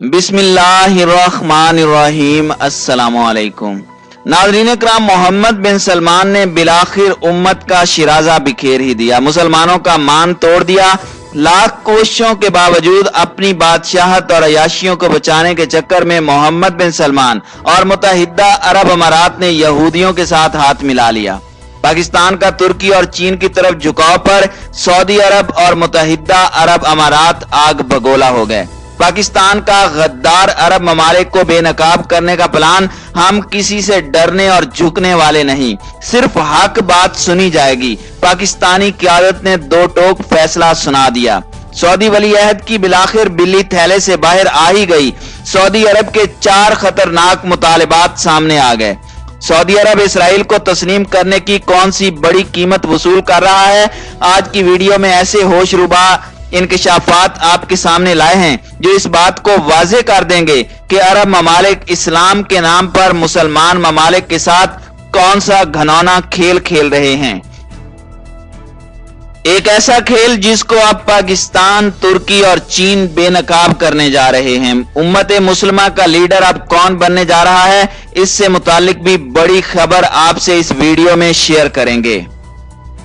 बिस्मिल्लाहिर्रहमानिर्रहीम। अस्सलामुअलैकुम। नाज़रीन इकराम, मोहम्मद बिन सलमान ने बिलाखिर उम्मत का शिराजा बिखेर ही दिया। मुसलमानों का मान तोड़ दिया। लाख कोशिशों के बावजूद अपनी बादशाहत और अयाशियों को बचाने के चक्कर में मोहम्मद बिन सलमान और मुत्तहिदा अरब अमारात ने यहूदियों के साथ हाथ मिला लिया। पाकिस्तान का तुर्की और चीन की तरफ झुकाव पर सऊदी अरब और मुत्तहिदा अरब अमारात आग बगोला हो गए। पाकिस्तान का गद्दार अरब ममालिक को बेनकाब करने का प्लान। हम किसी से डरने और झुकने वाले नहीं, सिर्फ हक बात सुनी जाएगी। पाकिस्तानी क़यादत ने दो टोक फैसला सुना दिया। सऊदी वली अहद की बिलाखिर बिल्ली थैले से बाहर आ ही गई। सऊदी अरब के 4 खतरनाक मुतालिबात सामने आ गए। सऊदी अरब इसराइल को तस्लीम करने की कौन सी बड़ी कीमत वसूल कर रहा है? आज की वीडियो में ऐसे होशरुबा इंकशाफात आपके सामने लाए हैं जो इस बात को वाज़ेह कर देंगे कि अरब ममालिक इस्लाम के नाम पर मुसलमान ममालिक के साथ कौन सा घनौना खेल खेल रहे हैं। एक ऐसा खेल जिसको अब पाकिस्तान, तुर्की और चीन बेनकाब करने जा रहे हैं। उम्मत मुस्लिमा का लीडर अब कौन बनने जा रहा है, इससे मुतालिक भी बड़ी खबर आपसे इस वीडियो में शेयर करेंगे।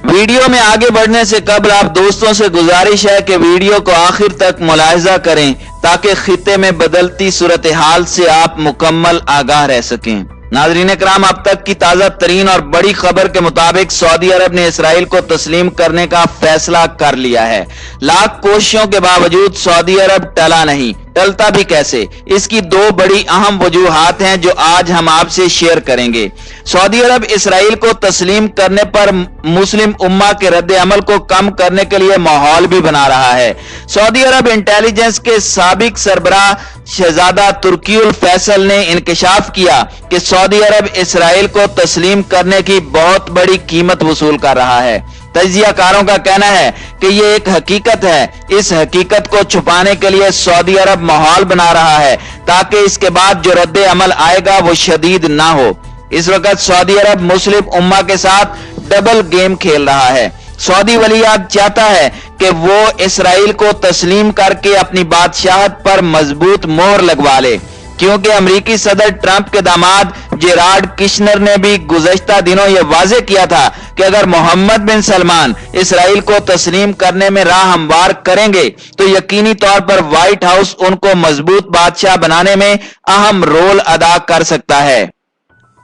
वीडियो में आगे बढ़ने से कबल आप दोस्तों से गुजारिश है कि वीडियो को आखिर तक मुलाहिजा करें ताकि खित्ते में बदलती सूरत हाल से आप मुकम्मल आगाह रह सकें। नाज़रीन इकराम, अब तक की ताज़ा तरीन और बड़ी खबर के मुताबिक सऊदी अरब ने इसराइल को तस्लीम करने का फैसला कर लिया है। लाख कोशिशों के बावजूद सऊदी अरब टला नहीं। टलता भी कैसे, इसकी दो बड़ी अहम वजूहात हैं जो आज हम आपसे शेयर करेंगे। सऊदी अरब इसराइल को तस्लीम करने पर मुस्लिम उम्मा के रद्द अमल को कम करने के लिए माहौल भी बना रहा है। सऊदी अरब इंटेलिजेंस के साबिक सरबराह शहजादा तुर्कीउल फैसल ने इंकशाफ किया कि सऊदी अरब इसराइल को तस्लीम करने की बहुत बड़ी कीमत वसूल कर रहा है। तजियाकारों का कहना है कि ये एक हकीकत है। इस हकीकत को छुपाने के लिए सऊदी अरब माहौल बना रहा है ताकि इसके बाद जो रद्द अमल आएगा वो शदीद ना हो। इस वक्त सऊदी अरब मुस्लिम उम्मा के साथ डबल गेम खेल रहा है। सऊदी वलीअहद चाहता है कि वो इसराइल को तस्लीम करके अपनी बादशाहत पर मजबूत मोहर लगवा ले, क्योंकि अमेरिकी सदर ट्रंप के दामाद जेराड किशनर ने भी गुज़श्ता दिनों यह वाज़ेह किया था कि अगर मोहम्मद बिन सलमान इसराइल को तस्लीम करने में राह हमवार करेंगे तो यकीनी तौर पर व्हाइट हाउस उनको मजबूत बादशाह बनाने में अहम रोल अदा कर सकता है।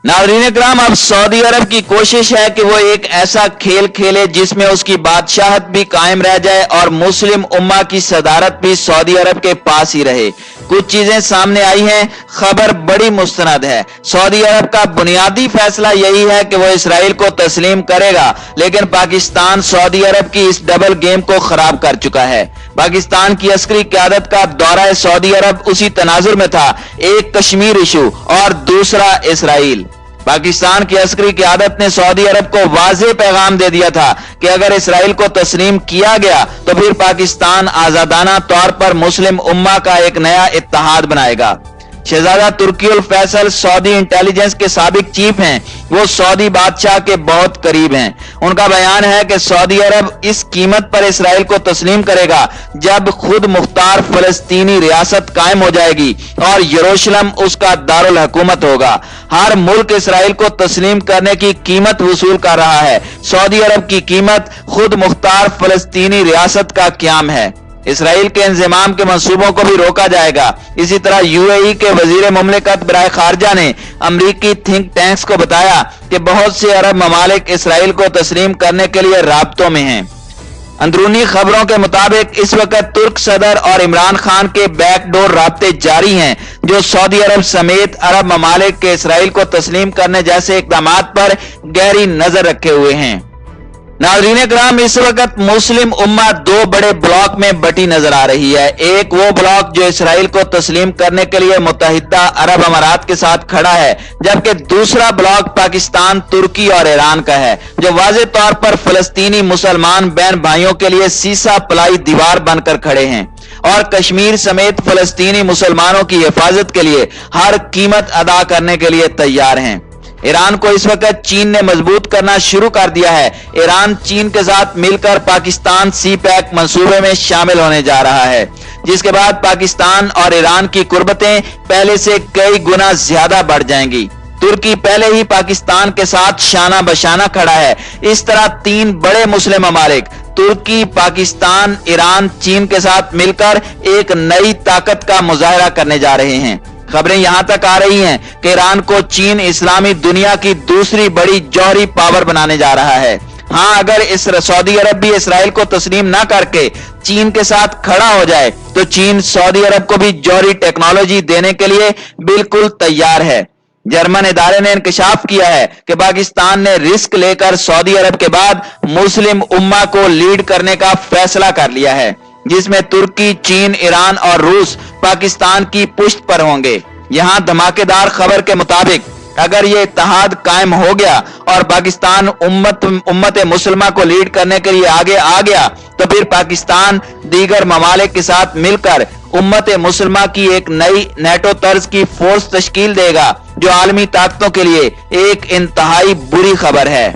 नाज़रीन इकराम, अब सऊदी अरब की कोशिश है कि वो एक ऐसा खेल खेले जिसमें उसकी बादशाहत भी कायम रह जाए और मुस्लिम उम्मा की सदारत भी सऊदी अरब के पास ही रहे। कुछ चीजें सामने आई हैं, खबर बड़ी मुस्तनद है। सऊदी अरब का बुनियादी फैसला यही है कि वो इसराइल को तस्लीम करेगा, लेकिन पाकिस्तान सऊदी अरब की इस डबल गेम को खराब कर चुका है। पाकिस्तान की अस्करी क़यादत का दौरा सऊदी अरब उसी तनाजुर में था, एक कश्मीर इशू और दूसरा इसराइल। पाकिस्तान की अस्करी क़यादत ने सऊदी अरब को वाज़ेह पैगाम दे दिया था कि अगर इसराइल को तस्लीम किया गया तो फिर पाकिस्तान आजादाना तौर पर मुस्लिम उम्मा का एक नया इत्तेहाद बनाएगा। शहजादा तुर्कीउल फैसल सऊदी इंटेलिजेंस के साबिक चीफ हैं। वो सऊदी बादशाह के बहुत करीब हैं। उनका बयान है कि सऊदी अरब इस कीमत पर इसराइल को तस्लीम करेगा जब खुद मुख्तार फलस्तीनी रियासत कायम हो जाएगी और यरूशलेम उसका दारुल हुकूमत होगा। हर मुल्क इसराइल को तस्लीम करने की कीमत वसूल कर रहा है। सऊदी अरब की कीमत खुद मुख्तार फलस्तीनी रियासत का क़याम है। इसराइल के इंज़माम के मंसूबों को भी रोका जाएगा। इसी तरह यूएई के वजीर मुमलिकत बराए खारजा ने अमरीकी थिंक टैंक्स को बताया कि बहुत से अरब ममालिक इसराइल को तस्लीम करने के लिए राब्तों में हैं। अंदरूनी खबरों के मुताबिक इस वक्त तुर्क सदर और इमरान खान के बैकडोर राब्ते जारी हैं जो सऊदी अरब समेत अरब ममालिक के इसराइल को तस्लीम करने जैसे इक़दामात पर गहरी नजर रखे हुए हैं। नाज़रीन इकराम, इस वक्त मुस्लिम उम्मा दो बड़े ब्लॉक में बटी नजर आ रही है। एक वो ब्लॉक जो इसराइल को तस्लीम करने के लिए मुत्तहिदा अरब अमारात के साथ खड़ा है, जबकि दूसरा ब्लॉक पाकिस्तान, तुर्की और ईरान का है जो वाज़ेह तौर पर फलस्तीनी मुसलमान बहन भाइयों के लिए सीसा पलाई दीवार बनकर खड़े हैं और कश्मीर समेत फलस्तीनी मुसलमानों की हिफाजत के लिए हर कीमत अदा करने के लिए तैयार हैं। ईरान को इस वक्त चीन ने मजबूत करना शुरू कर दिया है। ईरान चीन के साथ मिलकर पाकिस्तान सी पैक मंसूबे में शामिल होने जा रहा है, जिसके बाद पाकिस्तान और ईरान की कुर्बतें पहले से कई गुना ज्यादा बढ़ जाएंगी। तुर्की पहले ही पाकिस्तान के साथ शाना बशाना खड़ा है। इस तरह तीन बड़े मुस्लिम ममालिक तुर्की, पाकिस्तान, ईरान, चीन के साथ मिलकर एक नई ताकत का मुजाहरा करने जा रहे हैं। खबरें यहां तक आ रही हैं कि ईरान को चीन इस्लामी दुनिया की दूसरी बड़ी जौहरी पावर बनाने जा रहा है। हाँ, अगर इस सऊदी अरब भी इसराइल को तस्लीम ना करके चीन के साथ खड़ा हो जाए तो चीन सऊदी अरब को भी जौहरी टेक्नोलॉजी देने के लिए बिल्कुल तैयार है। जर्मन इदारे ने इंकशाफ किया है कि पाकिस्तान ने रिस्क लेकर सऊदी अरब के बाद मुस्लिम उम्मा को लीड करने का फैसला कर लिया है, जिसमें तुर्की, चीन, ईरान और रूस पाकिस्तान की पुष्ट पर होंगे। यहां धमाकेदार खबर के मुताबिक अगर ये इत्तेहाद कायम हो गया और पाकिस्तान उम्मत मुसलमा को लीड करने के लिए आगे आ गया तो फिर पाकिस्तान दीगर ममालिक के साथ मिलकर उम्मत मुसलमा की एक नई नेटो तर्ज की फोर्स तश्कील देगा, जो आलमी ताकतों के लिए एक इंतहाई बुरी खबर है।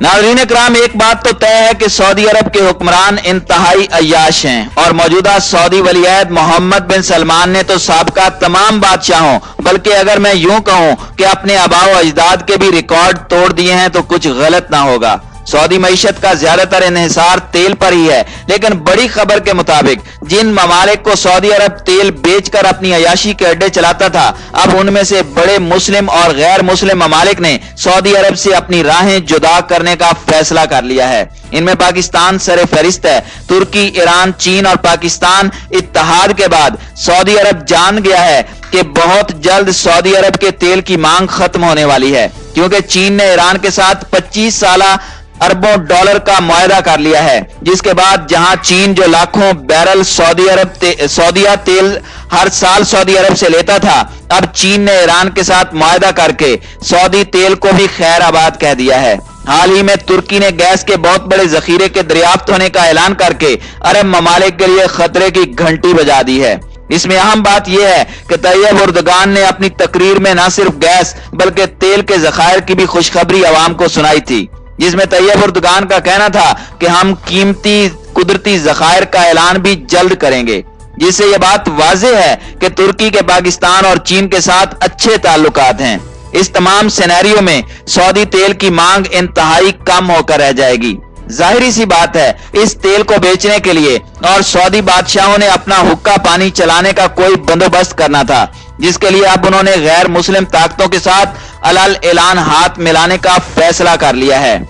नाज़रीन इकराम, एक बात तो तय है कि सऊदी अरब के हुक्मरान इंतहाई अय्याश हैं और मौजूदा सऊदी वलीअहद मोहम्मद बिन सलमान ने तो साबका तमाम बादशाहों, बल्कि अगर मैं यूं कहूं कि अपने आबाओ अजदाद के भी रिकॉर्ड तोड़ दिए हैं तो कुछ गलत ना होगा। सऊदी मईशत का ज्यादातर इन्हिसार तेल पर ही है, लेकिन बड़ी खबर के मुताबिक जिन ममालिक को सऊदी अरब तेल बेचकर अपनी अयाशी के अड्डे चलाता था, अब उनमें से बड़े मुस्लिम और गैर मुस्लिम ममालिक ने सऊदी अरब से अपनी राहें जुदा करने का फैसला कर लिया है। इनमें पाकिस्तान सरे फहरिस्त है। तुर्की, ईरान, चीन और पाकिस्तान इत्तेहाद के बाद सऊदी अरब जान गया है कि बहुत जल्द सऊदी अरब के तेल की मांग खत्म होने वाली है, क्योंकि चीन ने ईरान के साथ 25 साला अरबों डॉलर का मुआहदा कर लिया है, जिसके बाद जहां चीन जो लाखों बैरल सऊदीया तेल हर साल सऊदी अरब से लेता था, अब चीन ने ईरान के साथ मुआहदा करके सऊदी तेल को भी खैर आबाद कह दिया है। हाल ही में तुर्की ने गैस के बहुत बड़े जखीरे के दरियाफ्त होने का ऐलान करके अरब ममालिक के लिए खतरे की घंटी बजा दी है। इसमें अहम बात यह है कि तैयब उर्दगान ने अपनी तकरीर में न सिर्फ गैस बल्कि तेल के जखायर की भी खुशखबरी अवाम को सुनाई थी, जिसमें तैयब उर्दगान का कहना था कि हम कीमती कुदरती जखायर का ऐलान भी जल्द करेंगे, जिससे यह बात वाज़ेह है कि तुर्की के पाकिस्तान और चीन के साथ अच्छे ताल्लुकात हैं। इस तमाम सिनेरियो में सऊदी तेल की मांग इंतहाई कम होकर रह जाएगी। जाहिर सी बात है, इस तेल को बेचने के लिए और सऊदी बादशाहों ने अपना हुक्का पानी चलाने का कोई बंदोबस्त करना था, जिसके लिए अब उन्होंने गैर मुस्लिम ताकतों के साथ अलल ऐलान हाथ मिलाने का फैसला कर लिया है।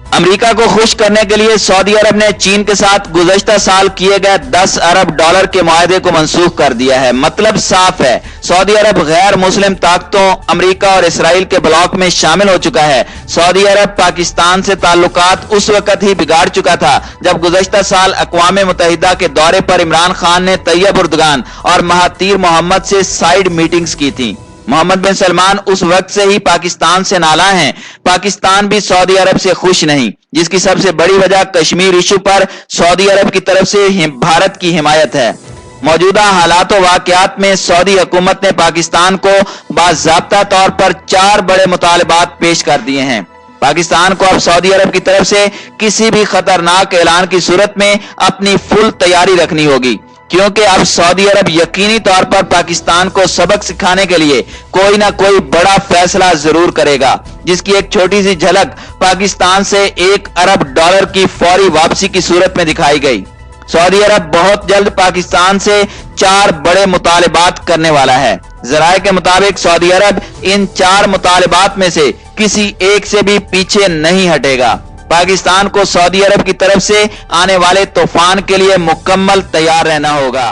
अमेरिका को खुश करने के लिए सऊदी अरब ने चीन के साथ गुज़श्ता साल किए गए 10 अरब डॉलर के मुआहदे को मंसूख कर दिया है। मतलब साफ है, सऊदी अरब गैर मुस्लिम ताकतों अमेरिका और इसराइल के ब्लॉक में शामिल हो चुका है। सऊदी अरब पाकिस्तान से ताल्लुकात उस वक्त ही बिगाड़ चुका था जब गुज़श्ता साल अक़वाम मुत्तहिदा के दौरे पर इमरान खान ने तैयब उर्दगान और महातीर मोहम्मद से साइड मीटिंग्स की थी। मोहम्मद बिन सलमान उस वक्त से ही पाकिस्तान से नाला हैं। पाकिस्तान भी सऊदी अरब से खुश नहीं, जिसकी सबसे बड़ी वजह कश्मीर इशू पर सऊदी अरब की तरफ से भारत की हिमायत है। मौजूदा हालात व वाक़यात में सऊदी हुकूमत ने पाकिस्तान को बाज़ाब्ता तौर पर 4 बड़े मुतालबात पेश कर दिए हैं। पाकिस्तान को अब सऊदी अरब की तरफ से किसी भी खतरनाक ऐलान की सूरत में अपनी फुल तैयारी रखनी होगी, क्योंकि अब सऊदी अरब यकीनी तौर पर पाकिस्तान को सबक सिखाने के लिए कोई ना कोई बड़ा फैसला जरूर करेगा, जिसकी एक छोटी सी झलक पाकिस्तान से 1 अरब डॉलर की फौरी वापसी की सूरत में दिखाई गई। सऊदी अरब बहुत जल्द पाकिस्तान से 4 बड़े मुतालिबात करने वाला है। ज़राए के मुताबिक सऊदी अरब इन 4 मुतालिबात में से किसी एक से भी पीछे नहीं हटेगा। पाकिस्तान को सऊदी अरब की तरफ से आने वाले तूफान के लिए मुकम्मल तैयार रहना होगा।